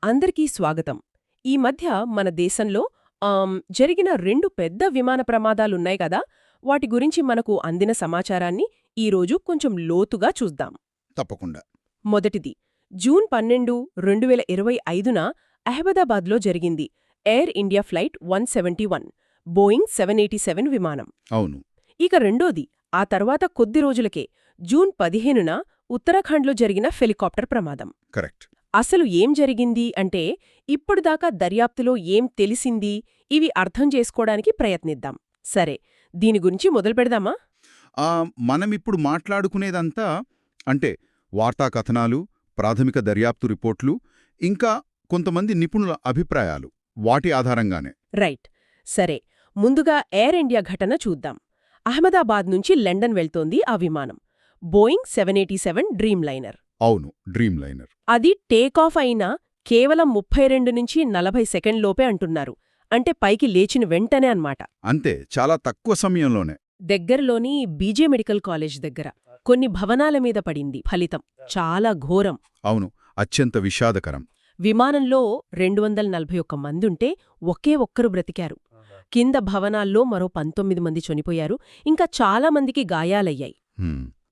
అందరికీ స్వాగతం. ఈ మధ్య మన దేశంలో జరిగిన 2 పెద్ద విమాన ప్రమాదాలున్నాయి కదా, వాటి గురించి మనకు అందిన సమాచారాన్ని ఈరోజు కొంచెం లోతుగా చూద్దాం. తప్పకుండా. మొదటిది జూన్ 12, 2025న అహ్మదాబాద్లో జరిగింది ఎయిర్ ఇండియా ఫ్లైట్ 171 బోయింగ్ 787 విమానం. అవును. ఇక రెండోది ఆ తర్వాత కొద్ది రోజులకే జూన్ 15న ఉత్తరాఖండ్లో జరిగిన హెలికాప్టర్ ప్రమాదం. కరెక్ట్. అసలు ఏం జరిగింది అంటే, ఇప్పుడుదాకా దర్యాప్తులో ఏం తెలిసింది, ఇవి అర్థం చేసుకోవడానికి ప్రయత్నిద్దాం. సరే, దీని గురించి మొదలుపెడదామా? మనమిప్పుడు మాట్లాడుకునేదంతా అంటే వార్తా కథనాలు, ప్రాథమిక దర్యాప్తు రిపోర్ట్లు, ఇంకా కొంతమంది నిపుణుల అభిప్రాయాలు, వాటి ఆధారంగానే. రైట్. సరే, ముందుగా ఎయిర్ ఇండియా ఘటన చూద్దాం. అహ్మదాబాద్ నుంచి లండన్ వెళ్తోంది ఆ విమానం. Boeing 787 dream liner. అవును, డ్రీమ్ లైనర్. అది టేకాఫ్ అయినా కేవలం 32 నుంచి 40 సెకండ్లోపే అంటున్నారు. అంటే పైకి లేచిన వెంటనే అన్మాట. అంతే, చాలా తక్కువ సమయంలోనే. దగ్గరలోని బీజే మెడికల్ కాలేజ్ దగ్గర కొన్ని భవనాల మీద పడింది. ఫలితం చాలా ఘోరం. అవును, అత్యంత విషాదకరం. విమానంలో 241 మందుంటే ఒకే ఒక్కరు బ్రతికారు. కింద భవనాల్లో మరో 19 మంది చనిపోయారు. ఇంకా చాలా మందికి గాయాలయ్యాయి.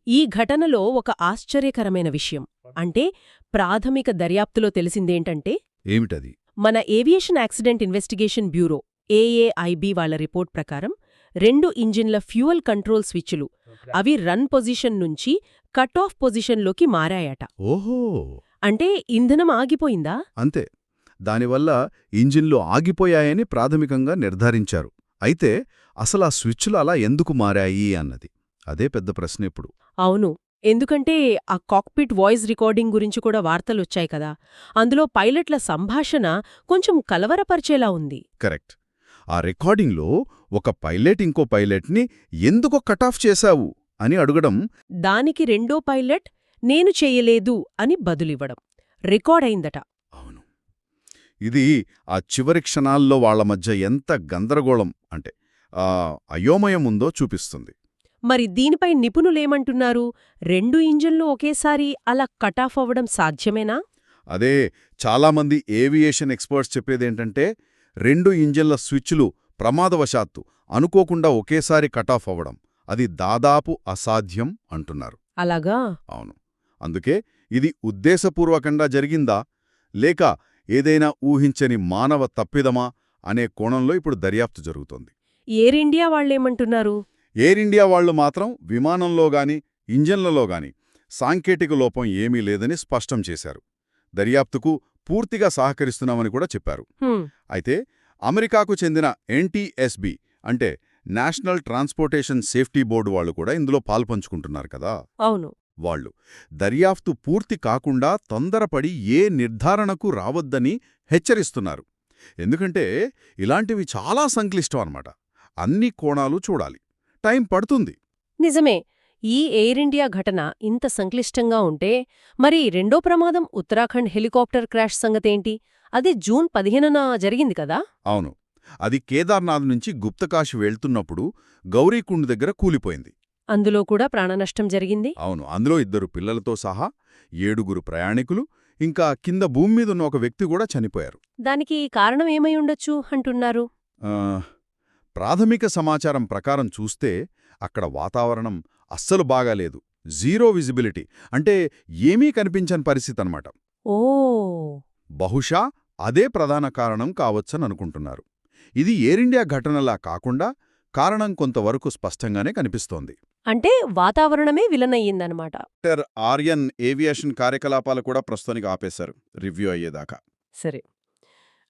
ఈ ఘటనలో ఒక ఆశ్చర్యకరమైన విషయం అంటే, ప్రాథమిక దర్యాప్తులో తెలిసిందేంటంటే, ఏమిటది? మన aviation accident investigation bureau AAIB వాళ్ల రిపోర్ట్ ప్రకారం 2 ఇంజిన్ల ఫ్యూయల్ కంట్రోల్ స్విచ్లు అవి రన్ పొజిషన్ నుంచి కట్ ఆఫ్ పొజిషన్లోకి మారాయట. ఓహో! అంటే ఇంధనం ఆగిపోయిందా? అంతే. దానివల్ల ఇంజిన్లు ఆగిపోయాయని ప్రాథమికంగా నిర్ధారించారు. అయితే అసలా స్విచ్లు అలా ఎందుకు మారాయి అన్నది అదే పెద్ద ప్రశ్న ఇప్పుడు. అవును, ఎందుకంటే ఆ కాక్పిట్ వాయిస్ రికార్డింగ్ గురించి కూడా వార్తలొచ్చాయి కదా, అందులో పైలట్ల సంభాషణ కొంచెం కలవరపరిచేలా ఉంది. కరెక్ట్. ఆ రికార్డింగ్లో ఒక పైలట్ ఇంకో పైలట్ని ఎందుకో కటాఫ్ చేశావు అని అడగడం, దానికి రెండో పైలట్ నేను చెయ్యలేదు అని బదులివ్వడం రికార్డయిందట. అవును, ఇది ఆ చివరి క్షణాల్లో వాళ్ల మధ్య ఎంత గందరగోళం అంటే అయోమయం ఉందో చూపిస్తుంది. మరి దీనిపై నిపుణులేమంటున్నారు? 2 ఇంజిన్లు ఒకేసారి అలా కటాఫ్ అవ్వడం సాధ్యమేనా? అదే చాలామంది ఏవియేషన్ ఎక్స్పర్ట్స్ చెప్పేదేంటంటే, 2 ఇంజిన్ల స్విచ్లు ప్రమాదవశాత్తు అనుకోకుండా ఒకేసారి కటాఫ్ అవ్వడం అది దాదాపు అసాధ్యం అంటున్నారు. అలాగా? అవును. అందుకే ఇది ఉద్దేశపూర్వకంగా జరిగిందా లేక ఏదైనా ఊహించని మానవ తప్పిదమా అనే కోణంలో ఇప్పుడు దర్యాప్తు జరుగుతోంది. ఎయిర్ ఇండియా వాళ్లేమంటున్నారు? ఎయిర్ ఇండియా వాళ్లు మాత్రం విమానంలోగాని ఇంజన్లలోగాని సాంకేతిక లోపం ఏమీ లేదని స్పష్టం చేశారు. దర్యాప్తుకు పూర్తిగా సహకరిస్తున్నామని కూడా చెప్పారు. అయితే అమెరికాకు చెందిన ఎన్టీఎస్బి అంటే నేషనల్ ట్రాన్స్పోర్టేషన్ సేఫ్టీ బోర్డు వాళ్లు కూడా ఇందులో పాల్పంచుకుంటున్నారు కదా. అవును. వాళ్లు దర్యాప్తు పూర్తి కాకుండా తొందరపడి ఏ నిర్ధారణకు రావద్దని హెచ్చరిస్తున్నారు. ఎందుకంటే ఇలాంటివి చాలా సంక్లిష్టం అన్నమాట. అన్ని కోణాలు చూడాలి, టైం పడుతుంది. నిజమే. ఈ ఎయిర్ ఇండియా ఘటన ఇంత సంక్లిష్టంగా ఉంటే, మరి రెండో ప్రమాదం ఉత్తరాఖండ్ హెలికాప్టర్ క్రాష్ సంగతేంటి? అది జూన్ 15న జరిగింది కదా? అవును, అది కేదార్నాథ్ నుంచి గుప్తకాశి వెళ్తున్నప్పుడు గౌరీకుండ్ దగ్గర కూలిపోయింది. అందులో కూడా ప్రాణనష్టం జరిగింది. అవును, అందులో 2 పిల్లలతో సహా 7 ప్రయాణికులు ఇంకా కింద భూమి మీదున్న ఒక వ్యక్తి కూడా చనిపోయారు. దానికి కారణం ఏమై ఉండొచ్చు అంటున్నారు? ప్రాథమిక సమాచారం ప్రకారం చూస్తే అక్కడ వాతావరణం అస్సలు బాగాలేదు. జీరో విజిబిలిటీ అంటే ఏమీ కనిపించని పరిస్థితి అన్నమాట. ఓ, బహుశా అదే ప్రధాన కారణం కావచ్చననుకుంటున్నారు. ఇది ఎయిర్ ఇండియా ఘటనలా కాకుండా కారణం కొంతవరకు స్పష్టంగానే కనిపిస్తోంది. అంటే వాతావరణమే విలనయ్యిందనమాట. డాక్టర్ ఆర్యన్ ఏవియేషన్ కార్యకలాపాలు కూడా ప్రస్తుతానికి ఆపేశారు రివ్యూ అయ్యేదాకా. సరే,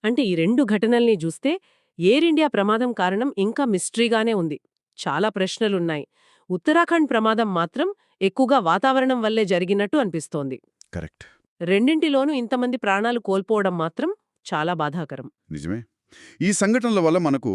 అంటే ఈ 2 ఘటనల్ని చూస్తే ఎయిర్ ఇండియా ప్రమాదం కారణం ఇంకా మిస్టరీగానే ఉంది. చాలా ప్రశ్నలున్నాయి. ఉత్తరాఖండ్ ప్రమాదం మాత్రం ఎక్కువగా వాతావరణం వల్లే జరిగినట్టు అనిపిస్తోంది. కరెక్ట్. రెండింటిలోనూ ఇంతమంది ప్రాణాలు కోల్పోవడం మాత్రం చాలా బాధాకరం. నిజమే. ఈ సంఘటనల వల్ల మనకు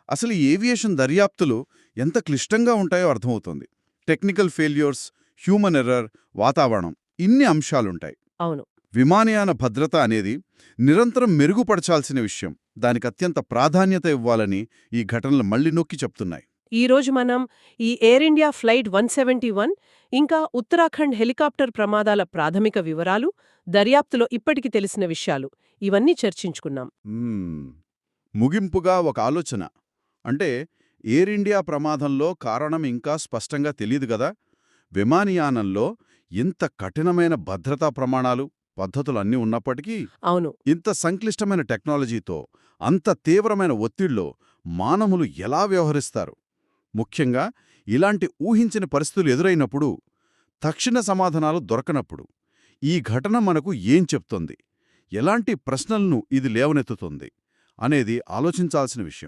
అసలు ఏవియేషన్ దర్యాప్తులు ఎంత క్లిష్టంగా ఉంటాయో అర్థమవుతోంది. టెక్నికల్ ఫెయిల్యూర్స్, హ్యూమన్ ఎర్రర్, వాతావరణం, ఇన్ని అంశాలుంటాయి. అవును. విమానయాన భద్రత అనేది నిరంతరం మెరుగుపరచాల్సిన విషయం. దానికి అత్యంత ప్రాధాన్యత ఇవ్వాలని ఈ ఘటనలు మళ్లీ నొక్కి చెప్తున్నాయి. ఈరోజు మనం ఈ ఎయిర్ ఇండియా ఫ్లైట్ 171 ఇంకా ఉత్తరాఖండ్ హెలికాప్టర్ ప్రమాదాల ప్రాథమిక వివరాలు, దర్యాప్తులో ఇప్పటికి తెలిసిన విషయాలు ఇవన్నీ చర్చించుకున్నాం. ముగింపుగా ఒక ఆలోచన. అంటే ఎయిర్ ఇండియా ప్రమాదంలో కారణం ఇంకా స్పష్టంగా తెలియదు గదా. విమానయానంలో ఇంత కఠినమైన భద్రతా ప్రమాణాలు, పద్ధతులు అన్నీ ఉన్నప్పటికీ అవును. ఇంత సంక్లిష్టమైన టెక్నాలజీతో అంత తీవ్రమైన ఒత్తిడిలో మానవులు ఎలా వ్యవహరిస్తారు? ముఖ్యంగా ఇలాంటి ఊహించని పరిస్థితులు ఎదురైనప్పుడు, తక్షణ సమాధానాలు దొరకనప్పుడు ఈ ఘటన మనకు ఏం చెప్తోంది? ఎలాంటి ప్రశ్నలను ఇది లేవనెత్తుతుంది అనేది ఆలోచించాల్సిన విషయం.